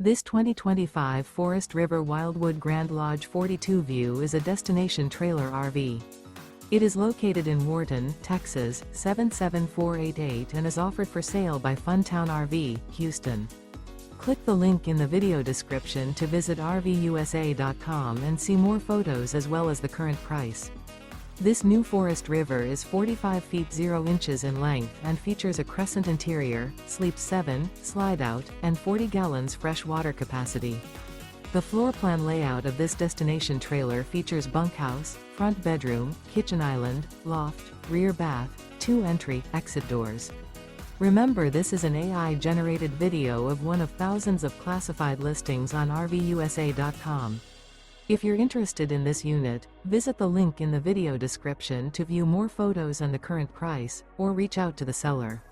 This 2025 Forest River Wildwood Grand Lodge 42 View is a destination trailer RV. It is located in Wharton, Texas, 77488 and is offered for sale by Funtown RV, Houston. Click the link in the video description to visit RVUSA.com and see more photos as well as the current price. This new Forest River is 45 feet 0 inches in length and features a CRESCENT interior, sleeps 7, slide-out, and 40 gallons fresh water capacity. The floor plan layout of this destination trailer features bunkhouse, front bedroom, kitchen island, loft, rear bath, 2 entry/exit doors. Remember, this is an AI-generated video of one of thousands of classified listings on RVUSA.com. If you're interested in this unit, visit the link in the video description to view more photos and the current price, or reach out to the seller.